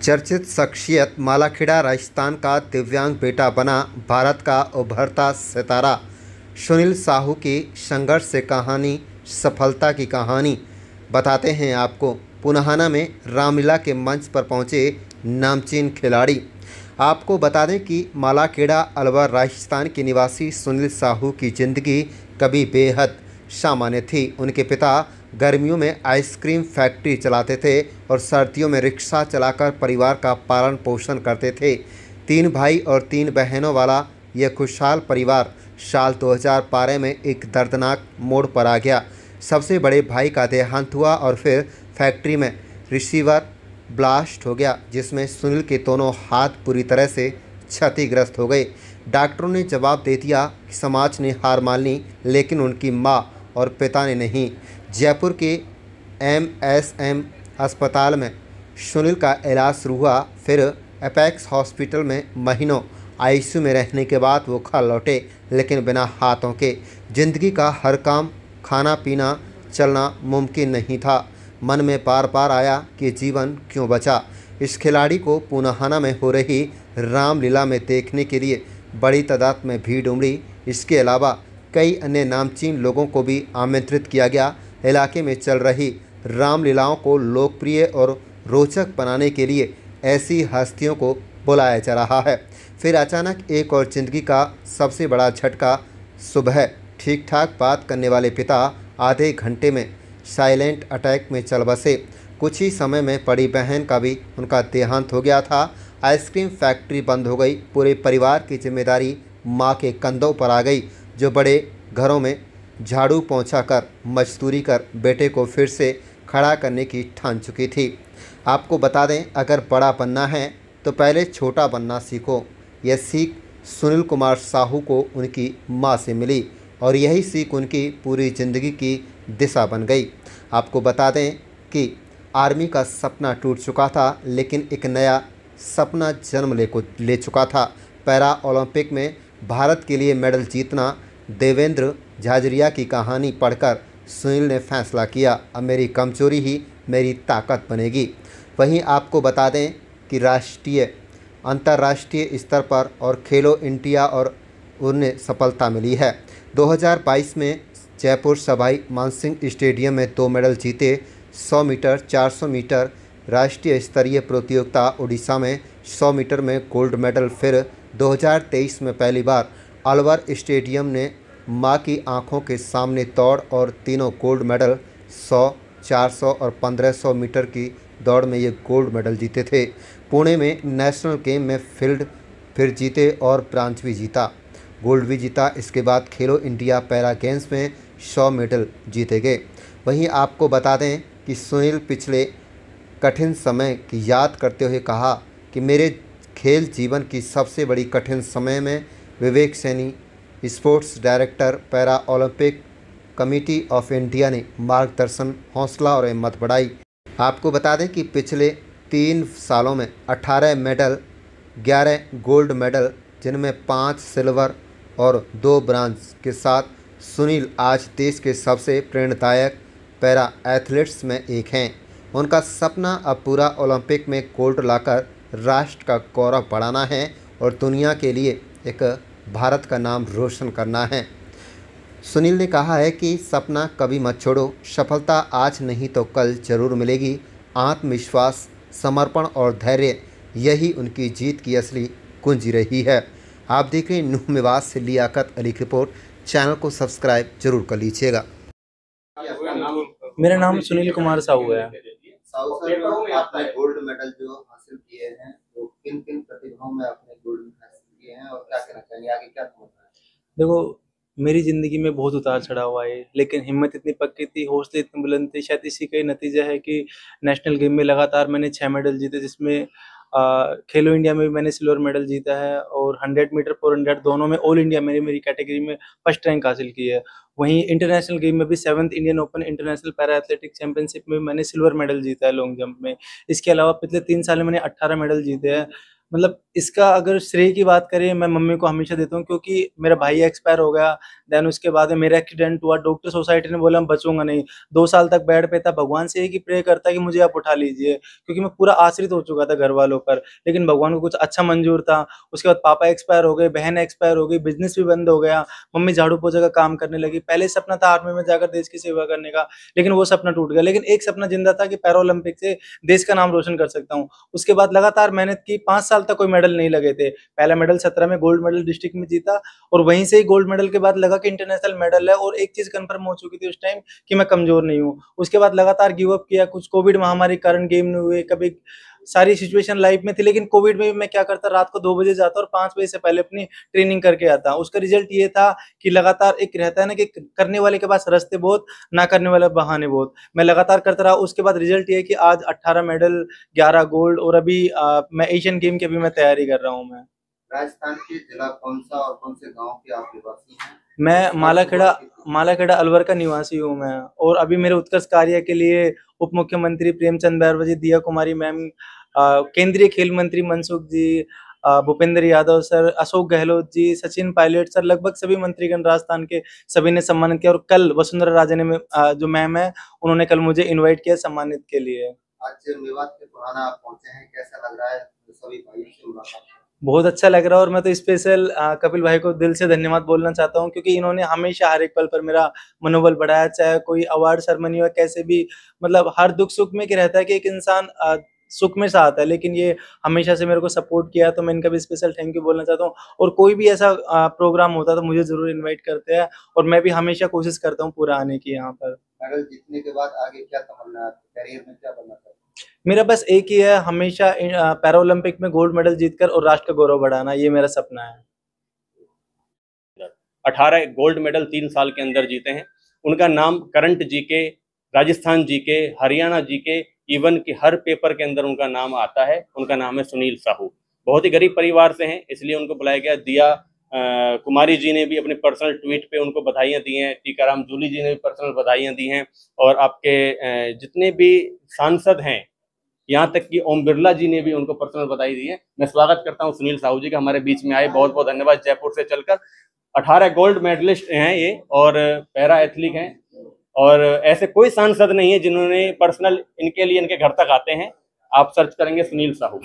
चर्चित शख्सियत मालाखेड़ा राजस्थान का दिव्यांग बेटा बना भारत का उभरता सितारा सुनील साहू की संघर्ष से कहानी, सफलता की कहानी बताते हैं आपको। पुनाहाना में रामलीला के मंच पर पहुंचे नामचीन खिलाड़ी। आपको बता दें कि मालाखेड़ा अलवर राजस्थान के निवासी सुनील साहू की ज़िंदगी कभी बेहद सामान्य थी। उनके पिता गर्मियों में आइसक्रीम फैक्ट्री चलाते थे और सर्दियों में रिक्शा चलाकर परिवार का पालन पोषण करते थे। 3 भाई और 3 बहनों वाला यह खुशहाल परिवार साल 2012 में एक दर्दनाक मोड़ पर आ गया। सबसे बड़े भाई का देहांत हुआ और फिर फैक्ट्री में रिसीवर ब्लास्ट हो गया, जिसमें सुनील के दोनों हाथ पूरी तरह से क्षतिग्रस्त हो गए। डॉक्टरों ने जवाब दे दिया कि समाज ने हार मान ली, लेकिन उनकी मां और पिता ने नहीं। जयपुर के MSM अस्पताल में सुनील का इलाज शुरू हुआ। फिर एपेक्स हॉस्पिटल में महीनों ICU में रहने के बाद वो घर लौटे, लेकिन बिना हाथों के। ज़िंदगी का हर काम, खाना पीना, चलना मुमकिन नहीं था। मन में बार बार आया कि जीवन क्यों बचा। इस खिलाड़ी को पुनाहाना में हो रही रामलीला में देखने के लिए बड़ी तादाद में भीड़ उमड़ी। इसके अलावा कई अन्य नामचीन लोगों को भी आमंत्रित किया गया। इलाके में चल रही रामलीलाओं को लोकप्रिय और रोचक बनाने के लिए ऐसी हस्तियों को बुलाया जा रहा है। फिर अचानक एक और ज़िंदगी का सबसे बड़ा झटका। सुबह ठीक ठाक बात करने वाले पिता आधे घंटे में साइलेंट अटैक में चल बसे। कुछ ही समय में बड़ी बहन का भी उनका देहांत हो गया था। आइसक्रीम फैक्ट्री बंद हो गई। पूरे परिवार की जिम्मेदारी मां के कंधों पर आ गई, जो बड़े घरों में झाड़ू पोंछा कर, मजदूरी कर बेटे को फिर से खड़ा करने की ठान चुकी थी। आपको बता दें, अगर बड़ा बनना है तो पहले छोटा बनना सीखो। यह सीख सुनील कुमार साहू को उनकी मां से मिली और यही सीख उनकी पूरी ज़िंदगी की दिशा बन गई। आपको बता दें कि आर्मी का सपना टूट चुका था, लेकिन एक नया सपना जन्म ले चुका था। पैरा ओलंपिक में भारत के लिए मेडल जीतना। देवेंद्र झाझरिया की कहानी पढ़कर सुनील ने फैसला किया, अब मेरी कमजोरी ही मेरी ताकत बनेगी। वहीं आपको बता दें कि राष्ट्रीय, अंतर्राष्ट्रीय स्तर पर और खेलो इंडिया और उन्हें सफलता मिली है। 2022 में जयपुर सवाई मानसिंह स्टेडियम में 2 मेडल जीते। 100 मीटर, 400 मीटर राष्ट्रीय स्तरीय प्रतियोगिता, उड़ीसा में 100 मीटर में गोल्ड मेडल। फिर 2023 में पहली बार अलवर स्टेडियम ने मां की आंखों के सामने दौड़ और तीनों गोल्ड मेडल, 100, 400 और 1500 मीटर की दौड़ में ये गोल्ड मेडल जीते थे। पुणे में नेशनल गेम में फील्ड फिर जीते और ब्रांज भी जीता, गोल्ड भी जीता। इसके बाद खेलो इंडिया पैरा गेम्स में 100 मेडल जीते गए। वहीं आपको बता दें कि सुनील पिछले कठिन समय की याद करते हुए कहा कि मेरे खेल जीवन की सबसे बड़ी कठिन समय में Vivek Saini, sports director Paralympic committee of India ने मार्गदर्शन, हौसला और हिम्मत बढ़ाई। आपको बता दें कि पिछले 3 सालों में 18 मेडल, 11 गोल्ड मेडल, जिनमें 5 सिल्वर और 2 ब्रांज के साथ सुनील आज देश के सबसे प्रेरणादायक पैरा एथलीट्स में एक हैं। उनका सपना अब पूरा ओलंपिक में गोल्ड लाकर राष्ट्र का गौरव बढ़ाना है और दुनिया के लिए एक भारत का नाम रोशन करना है। सुनील ने कहा है कि सपना कभी मत छोड़ो, सफलता आज नहीं तो कल जरूर मिलेगी। आत्मविश्वास, समर्पण और धैर्य, यही उनकी जीत की असली कुंजी रही है। आप देख रहे हैं न्यू मेवात से लियाकत अली की रिपोर्ट। चैनल को सब्सक्राइब जरूर कर लीजिएगा। मेरा नाम सुनील कुमार साहू है। साहू सर, आपने गोल्ड मेडल जो हासिल किए हैं, तो किन किन प्रतिभाओं में आपने गोल्ड हासिल किए हैं और क्या कहना चाहेंगे, आगे क्या होना है? देखो, मेरी ज़िंदगी में बहुत उतार-चढ़ाव आए, लेकिन हिम्मत इतनी पक्की थी, हौसले इतने बुलंद थे। शायद इसी का ही नतीजा है कि नेशनल गेम में लगातार मैंने 6 मेडल जीते, जिसमें खेलो इंडिया में भी मैंने सिल्वर मेडल जीता है और 100 मीटर, 400 दोनों में ऑल इंडिया में मेरी कैटेगरी में फर्स्ट रैंक हासिल की है। वहीं इंटरनेशनल गेम में भी 7th Indian open international para athletics championship में मैंने सिल्वर मेडल जीता है लॉन्ग जंप में। इसके अलावा पिछले 3 साल में मैंने 18 मेडल जीते हैं। मतलब इसका अगर श्रेय की बात करें, मैं मम्मी को हमेशा देता हूँ, क्योंकि मेरा भाई एक्सपायर हो गया, देन उसके बाद में मेरा एक्सीडेंट हुआ, डॉक्टर सोसाइटी ने बोला मैं बचूँगा नहीं, 2 साल तक बेड पे था, भगवान से एक ही प्रे करता कि मुझे आप उठा लीजिए, क्योंकि मैं पूरा आश्रित हो चुका था घरवालों पर, लेकिन भगवान को कुछ अच्छा मंज़ूर था। उसके बाद पापा एक्सपायर हो गए, बहन एक्सपायर हो गई, बिज़नेस भी बंद हो गया, मम्मी झाड़ू-पोछा का काम करने लगी। पहले सपना था आर्मी में जाकर देश की सेवा करने का, लेकिन वो सपना टूट गया। लेकिन एक सपना ज़िंदा था कि पैरालंपिक से देश का नाम रोशन कर सकता हूँ। उसके बाद लगातार मेहनत की, 5 साल तक कोई मेडल नहीं लगे थे। पहला मेडल 17 में गोल्ड मेडल डिस्ट्रिक्ट में जीता, और वहीं से ही गोल्ड मेडल के बाद लगा कि इंटरनेशनल मेडल है, और एक चीज़ कन्फर्म हो चुकी थी उस टाइम कि मैं कमज़ोर नहीं हूँ। उसके बाद लगातार गिव अप किया, कुछ कोविड महामारी के कारण गेम नहीं हुए, कभी सारी सिचुएशन लाइफ में थी, लेकिन कोविड में भी मैं क्या करता, रात को 2 बजे जाता और 5 बजे से पहले अपनी ट्रेनिंग करके आता। उसका रिज़ल्ट ये था कि लगातार एक रहता है ना कि करने वाले के पास रास्ते बहुत, ना करने वाले बहाने बहुत। मैं लगातार करता रहा, उसके बाद रिज़ल्ट ये है कि आज 18 मेडल, 11 गोल्ड, और अभी मैं एशियन गेम की अभी मैं तैयारी कर रहा हूँ मैं। राजस्थान के जिला कौन-सा और कौन से गाँव के आप निवासी हैं? मैं कब मालाखेड़ा शुरुआत की थी? मालाखेड़ा अलवर का निवासी हूँ मैं, और अभी मेरे उत्कर्ष कार्य के लिए उप मुख्यमंत्री प्रेमचंद बैरवा जी, दिया कुमारी मैम, केंद्रीय खेल मंत्री मनसुख जी, भूपेंद्र यादव सर, अशोक गहलोत जी, सचिन पायलट सर, लगभग सभी मंत्रीगण राजस्थान के सभी ने सम्मानित किया, और कल वसुंधरा राजे ने जो मैम है, उन्होंने कल मुझे इनवाइट किया सम्मानित के लिए। आज मेवात के पुराना आप पहुँचे हैं, कैसा लग रहा है सभी भाइयों से मुलाकात करके? बहुत अच्छा लग रहा है, और मैं तो स्पेशल कपिल भाई को दिल से धन्यवाद बोलना चाहता हूँ, क्योंकि इन्होंने हमेशा हर एक पल पर मेरा मनोबल बढ़ाया, चाहे कोई अवार्ड सेरेमनी हो, कैसे भी, मतलब हर दुख-सुख में क्या रहता है कि एक इंसान सुख में साथ है, लेकिन ये हमेशा से मेरे को सपोर्ट किया, तो मैं इनका भी स्पेशल थैंक यू बोलना चाहता हूँ, और कोई भी ऐसा प्रोग्राम होता है तो मुझे ज़रूर इनवाइट करते हैं, और मैं भी हमेशा कोशिश करता हूँ पूरा आने की यहाँ पर। मेडल जीतने के बाद आगे क्या तमन्ना है आपकी? करियर में क्या बनना चाहते हैं? मेरा बस एक ही है, हमेशा पैरालंपिक में गोल्ड मेडल जीतकर और राष्ट्र का गौरव बढ़ाना, ये मेरा सपना है। 18 गोल्ड मेडल 3 साल के अंदर जीते हैं। उनका नाम current GK, Rajasthan GK, Haryana GK, even कि हर पेपर के अंदर उनका नाम आता है। उनका नाम है सुनील साहू। बहुत ही गरीब परिवार से हैं, इसलिए उनको बुलाया गया। दिया कुमारी जी ने भी अपने पर्सनल ट्वीट पे उनको बधाइयाँ दी हैं। टीकाराम जूली जी ने भी पर्सनल बधाइयाँ दी हैं, और आपके जितने भी सांसद हैं, यहाँ तक कि ओम बिरला जी ने भी उनको पर्सनल बधाई दी है। मैं स्वागत करता हूँ सुनील साहू जी का, हमारे बीच में आए, बहुत बहुत धन्यवाद। जयपुर से चलकर 18 गोल्ड मेडलिस्ट हैं ये, और पैरा एथलीट हैं, और ऐसे कोई सांसद नहीं है जिन्होंने पर्सनल इनके लिए इनके घर तक आते हैं। आप सर्च करेंगे सुनील साहू।